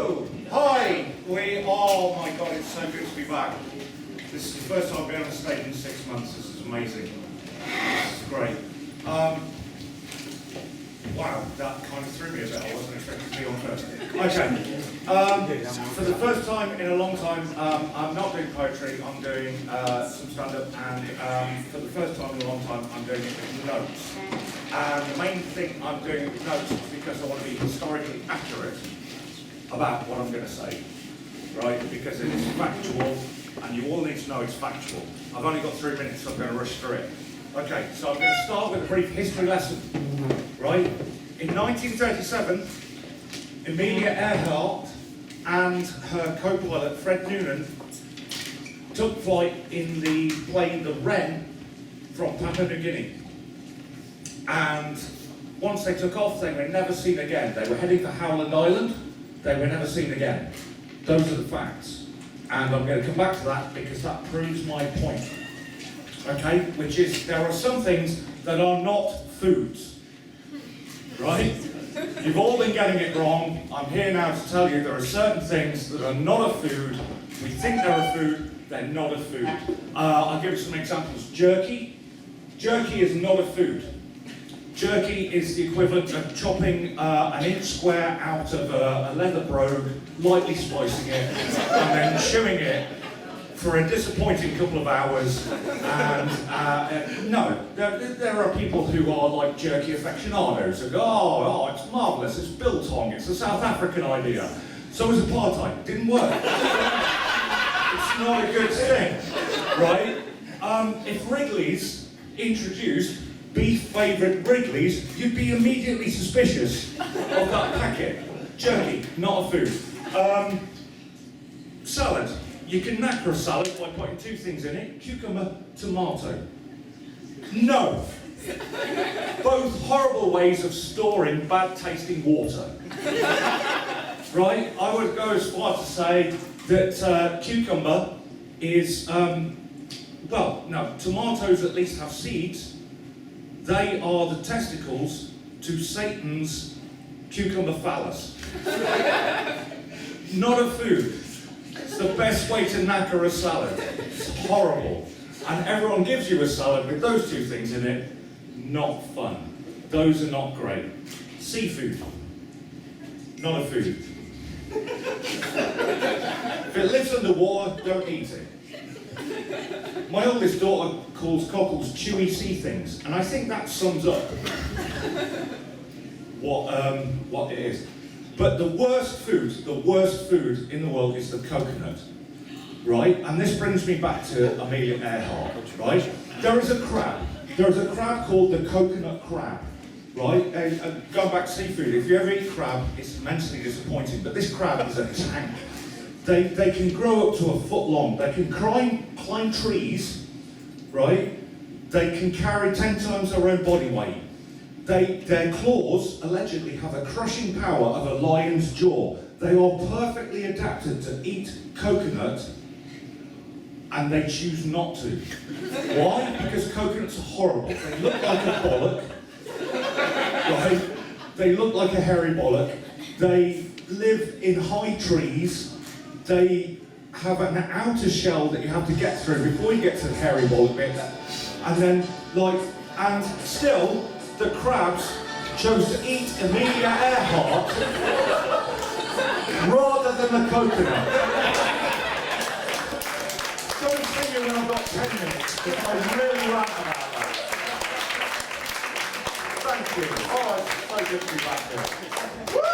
Hello! Hi! Oh my god, it's so good to be back. This is the first time I've been on stage in 6 months. This is amazing. This is great. Wow, that kind of threw me a bit. I wasn't expecting to be on first. Okay. For the first time in a long time, I'm not doing poetry, I'm doing some stand-up, and for the first time in a long time, I'm doing it with notes. And the main thing I'm doing it with notes is because I want to be historically accurate about what I'm going to say, right? Because it is factual, and you all need to know it's factual. I've only got 3 minutes, so I'm going to rush through it. Okay, so I'm going to start with a brief history lesson, right? In 1937, Amelia Earhart and her co-pilot Fred Noonan took flight in the plane the Wren from Papua New Guinea. And once they took off, they were never seen again. They were heading for Howland Island. They were never seen again. Those are the facts. And I'm going to come back to that because that proves my point. Okay? Which is, there are some things that are not foods. Right? You've all been getting it wrong. I'm here now to tell you there are certain things that are not a food. We think they're a food, they're not a food. I'll give you some examples. Jerky. Jerky is not a food. Jerky is the equivalent of chopping an inch square out of a leather brogue, lightly spicing it, and then chewing it for a disappointing couple of hours. And no, there are people who are like jerky aficionados who go, oh, it's marvellous, it's biltong, it's a South African idea. So is apartheid, didn't work. It's not a good thing, right? If Wrigley's introduced beef favourite Wrigley's, you'd be immediately suspicious of that packet. Jerky, not a food. Salad. You can knacker a salad by putting two things in it, cucumber, tomato. No. Both horrible ways of storing bad tasting water. Right? I would go as far to say that cucumber is, well, no, tomatoes at least have seeds. They are the testicles to Satan's cucumber phallus. Not a food. It's the best way to knacker a salad. It's horrible. And everyone gives you a salad with those two things in it. Not fun. Those are not great. Seafood. Not a food. If it lives underwater, don't eat it. My oldest daughter calls cockles chewy sea things, and I think that sums up what it is. But the worst food in the world is the coconut, right? And this brings me back to Amelia Earhart, right? There is a crab called the coconut crab, right? Going back to seafood, if you ever eat crab, it's immensely disappointing, but this crab is a tank. They can grow up to a foot long. They can climb trees, right? They can carry 10 times their own body weight. Their claws allegedly have a crushing power of a lion's jaw. They are perfectly adapted to eat coconut, and they choose not to. Why? Because coconuts are horrible. They look like a bollock, right? They look like a hairy bollock. They live in high trees. They have an outer shell that you have to get through before you get to the hairy bollock bit. And then, and still, the crabs chose to eat Amelia Earhart rather than the coconut. Don't see you when I've got 10 minutes, because I really rant about that. Thank you. Oh, it's so good to be back here.